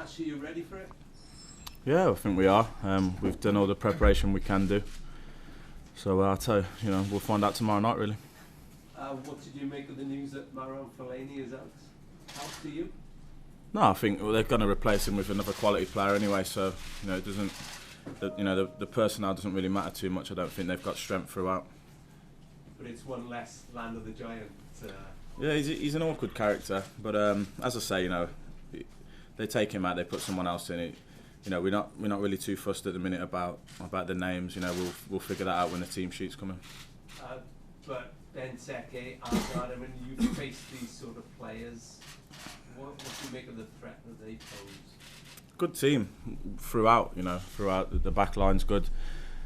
Ash, are you ready for it? Yeah, I think we are. We've done all the preparation we can do. So I'll tell you, we'll find out tomorrow night, really. What did you make of the news that Marouane Fellaini is out? Help to you? No, I think they're going to replace him with another quality player anyway. So it doesn't. The personnel doesn't really matter too much. I don't think they've got strength throughout. But it's one less Land of the Giant. Yeah, he's an awkward character. But as I say, they take him out, they put someone else in it. We're not really too fussed at the minute about the names. We'll figure that out when the team sheet's coming. But Benteke, Hazard, when you face these sort of players, what do you make of the threat that they pose? Good team throughout. Throughout the back line's good,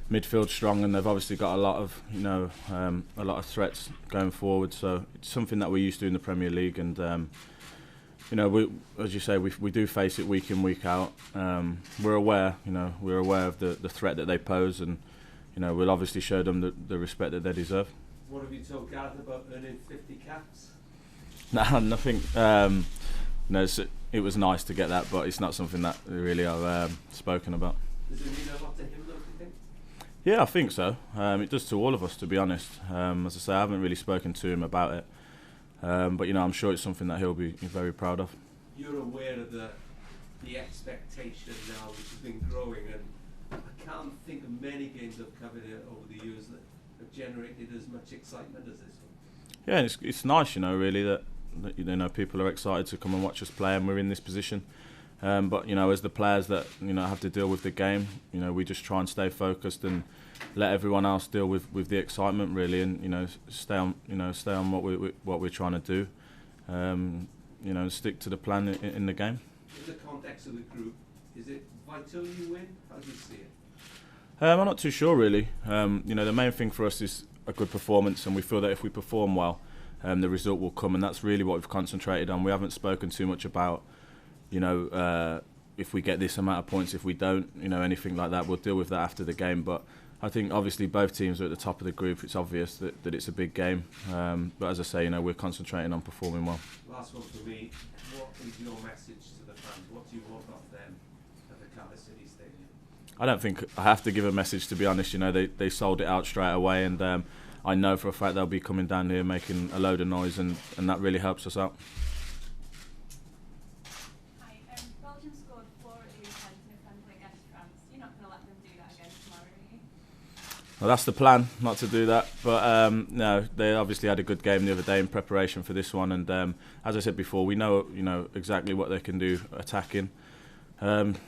midfield strong, and they've obviously got a lot of threats going forward. So it's something that we're used to in the Premier League, and we, as you say, we do face it week in, week out. We're aware of the threat that they pose, and we'll obviously show them the respect that they deserve. What have you told Gareth about earning 50 caps? Nah, nothing. It was nice to get that, but it's not something that really I've spoken about. Does it mean a lot to him, though, do you think? Yeah, I think so. It does to all of us, to be honest. As I say, I haven't really spoken to him about it. But I'm sure it's something that he'll be very proud of. You're aware of the expectation now, which has been growing, and I can't think of many games I've covered over the years that have generated as much excitement as this one. Yeah, it's nice, really, that people are excited to come and watch us play, and we're in this position. But as the players that have to deal with the game, we just try and stay focused and let everyone else deal with the excitement, really, and stay on what we're trying to do. Stick to the plan in the game. In the context of the group, is it vital you win? How do you see it? I'm not too sure, really. The main thing for us is a good performance, and we feel that if we perform well, the result will come, and that's really what we've concentrated on. We haven't spoken too much about if we get this amount of points, if we don't, anything like that. We'll deal with that after the game. But I think obviously both teams are at the top of the group. It's obvious that it's a big game. But as I say, we're concentrating on performing well. Last one for me. What is your message to the fans? What do you want off them at the Cardiff City Stadium? I don't think I have to give a message, to be honest. They sold it out straight away, and I know for a fact they'll be coming down here making a load of noise, and that really helps us out. Belgium scored 4 at the weekend in a friendly against France. You're not going to let them do that again tomorrow, are you? Well, that's the plan, not to do that. But no, they obviously had a good game the other day in preparation for this one, and as I said before, we know exactly what they can do attacking.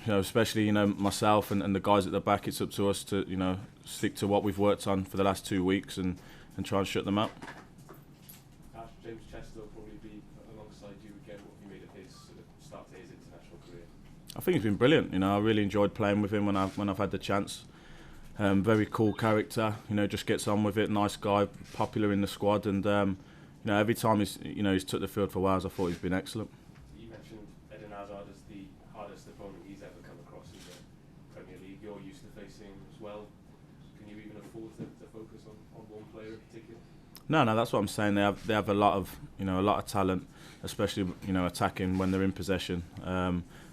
Especially myself and the guys at the back. It's up to us to stick to what we've worked on for the last 2 weeks and try and shut them out. James Chester will probably be alongside you again. What have you made of his start to his international career? I think he's been brilliant. I really enjoyed playing with him when I've had the chance. Very cool character. Just gets on with it. Nice guy, popular in the squad, and every time he's took the field for Wales, I thought he's been excellent. You mentioned Eden Hazard as the hardest opponent he's ever come across in the Premier League. You're used to facing him as well. Can you even afford to focus on one player in particular? No, that's what I'm saying. They have a lot of talent, especially attacking when they're in possession.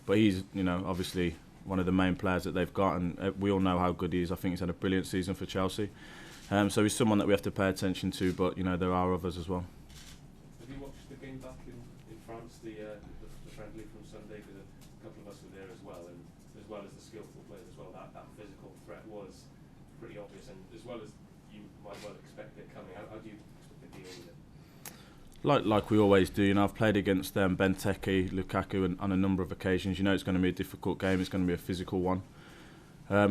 But he's obviously one of the main players that they've got, and we all know how good he is. I think he's had a brilliant season for Chelsea. So he's someone that we have to pay attention to. But there are others as well. Have you watched the game back in France, the friendly from Sunday? Because a couple of us were there as well, and as well as the skillful players as well. That physical threat was pretty obvious, and as well as you might well expect it coming. How do you expect to deal with it? Like we always do, I've played against Benteke, Lukaku on a number of occasions. It's going to be a difficult game. It's going to be a physical one.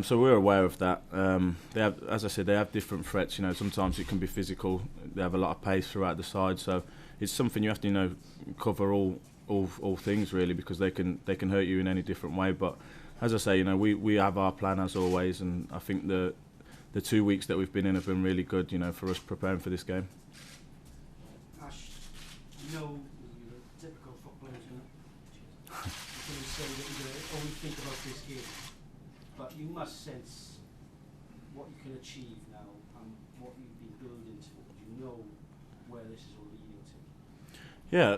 So we're aware of that. They have, as I said, they have different threats. Sometimes it can be physical. They have a lot of pace throughout the side. So it's something you have to cover all things really, because they can hurt you in any different way. But as I say, we have our plan as always, and I think the 2 weeks that we've been in have been really good. For us preparing for this game. You're a typical footballer, you're going to say that you're going to only think about this game, but you must sense what you can achieve now and what you've been building towards. You know where this is all leading to. Yeah,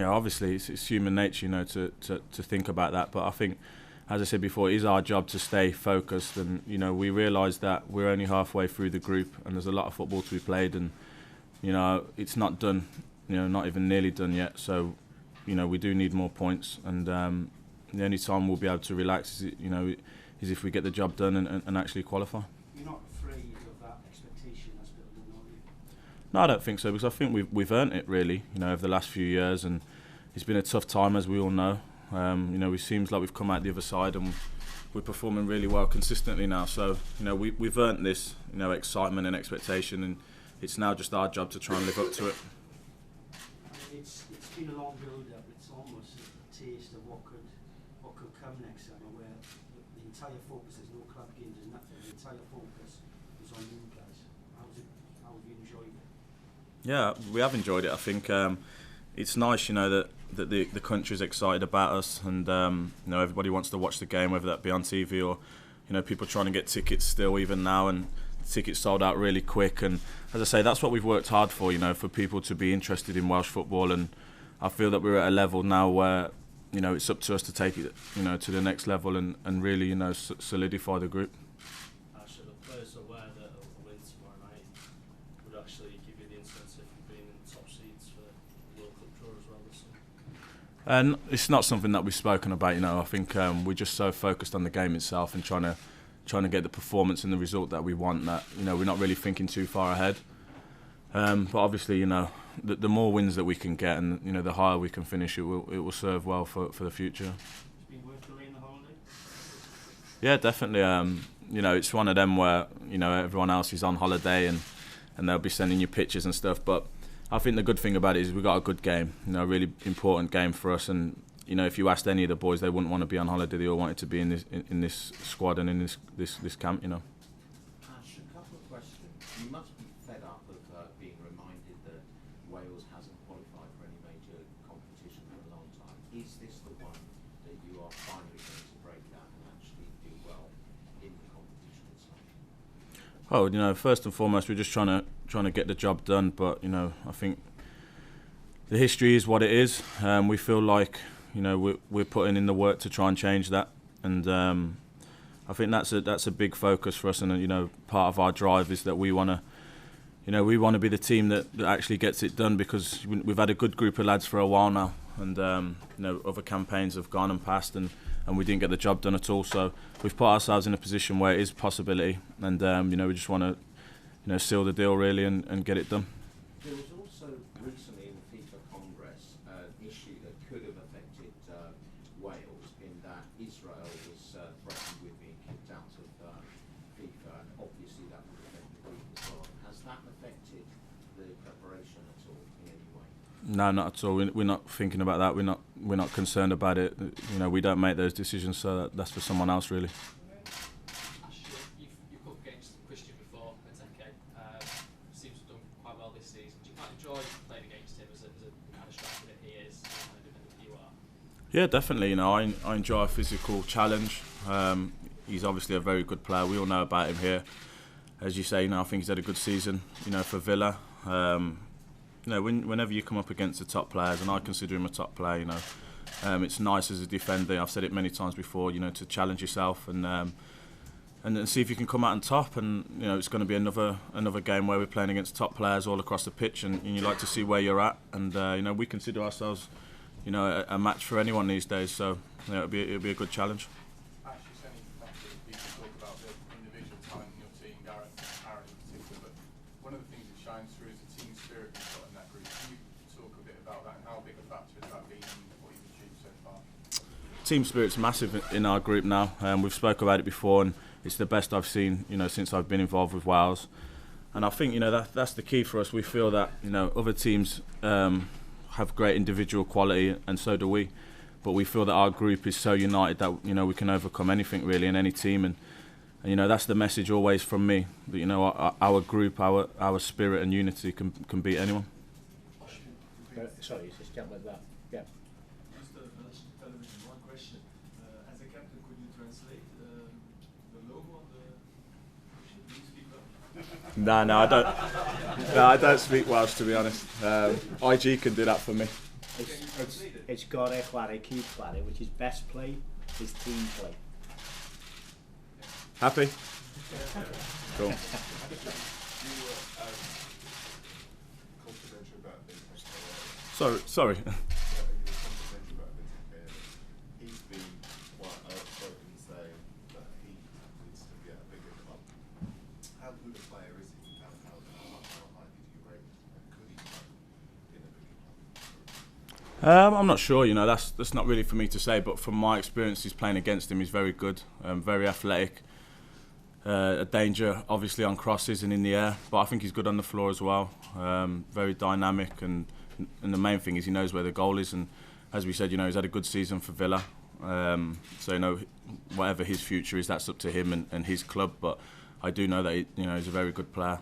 obviously it's human nature, to think about that. But I think, as I said before, it is our job to stay focused, and we realise that we're only halfway through the group, and there's a lot of football to be played, and it's not done, not even nearly done yet. So, we do need more points, and the only time we'll be able to relax is if we get the job done and actually qualify. You're not afraid of that expectation that's building, are you? No, I don't think so, because I think we've earned it really, over the last few years, and it's been a tough time, as we all know. It seems like we've come out the other side, and we're performing really well consistently now. So, we've earned this, excitement and expectation, and it's now just our job to try and live up to it. It's been a long build-up. It's almost a taste of what could come next summer, where the entire focus, there's no club games, there's nothing. The entire focus is on you guys. How have you enjoyed it? Yeah, we have enjoyed it. I think it's nice, that the country's excited about us, and everybody wants to watch the game, whether that be on TV or people trying to get tickets still even now, and tickets sold out really quick. And as I say, that's what we've worked hard for, for people to be interested in Welsh football, and I feel that we're at a level now where it's up to us to take it to the next level and really solidify the group. Actually, the players are aware that a win tomorrow night would actually give you the incentive for being in the top seeds for the World Cup draw as well this summer. And it's not something that we've spoken about. I think we're just so focused on the game itself and trying to get the performance and the result that we want, that we're not really thinking too far ahead. But obviously, the more wins that we can get, and the higher we can finish, it will serve well for the future. It's been worth delaying the holiday? Yeah, definitely. It's one of them where everyone else is on holiday and they'll be sending you pictures and stuff. But I think the good thing about it is we got a good game, a really important game for us. And if you asked any of the boys, they wouldn't want to be on holiday. They all wanted to be in this squad and in this camp. Ash, a couple of questions. You must be fed up of being reminded that Wales hasn't qualified for any major competition for a long time. Is this the one that you are finally going to break that and actually do well in the competition itself? Oh, first and foremost, we're just trying to get the job done. But I think the history is what it is. We feel like we're putting in the work to try and change that, and I think that's a big focus for us. And part of our drive is that we want to be the team that actually gets it done, because we've had a good group of lads for a while now, and other campaigns have gone and passed, and we didn't get the job done at all. So we've put ourselves in a position where it is a possibility, and we just want to seal the deal really and get it done. There was also recently in the FIFA Congress an issue that could have affected Wales, in that Israel was threatened with being kicked out of FIFA, and obviously that would affect the group as well. Has that affected the preparation at all in any way? No, not at all. We're not thinking about that. We're not concerned about it. We don't make those decisions, so that's for someone else really. Ash, you've come up against Christian before, Benteke. Seems to have done quite well this season. Do you quite enjoy playing against him as a kind of striker that he is, and kind of defender that you are? Yeah, definitely. I enjoy a physical challenge. He's obviously a very good player. We all know about him here. As you say, I think he's had a good season, for Villa. Whenever you come up against the top players, and I consider him a top player, it's nice as a defender. I've said it many times before, to challenge yourself and see if you can come out on top. And it's going to be another game where we're playing against top players all across the pitch, and you like to see where you're at. And we consider ourselves, a match for anyone these days. So it'll be a good challenge. Ash, you're saying that people talk about the individual talent in your team, Aaron in particular, but one of the things that shines through is the team spirit you've got in that group. Can you talk a bit about that, and how big a factor has that been in what you've achieved so far? Team spirit's massive in our group now. We've spoke about it before, and it's the best I've seen, since I've been involved with Wales. And I think, that's the key for us. We feel that, other teams have great individual quality, and so do we. But we feel that our group is so united that we can overcome anything really in any team, and that's the message always from me. That our group, our spirit and unity can beat anyone. Sorry, just jump like that. Yeah. Just television. One question: as a captain, could you translate the logo on the? Do you speak Welsh? No, I don't. No, I don't speak Welsh, to be honest. IG can do that for me. It's got to chwarae cyd chwarae, which is best play is team play. Happy? Cool. You were confidential about Benteke. Sorry. You were confidential about Benteke. He's been quite outspoken saying that he needs to be at a bigger club. How good a player is he? How high did you rate him? And could he play in a bigger club? I'm not sure, you know, that's not really for me to say, but from my experiences playing against him, he's very good, very athletic, a danger obviously on crosses and in the air, but I think he's good on the floor as well, very dynamic, and the main thing is he knows where the goal is, and as we said, you know, he's had a good season for Villa, so you know, whatever his future is, that's up to him and his club, but I do know that he's a very good player.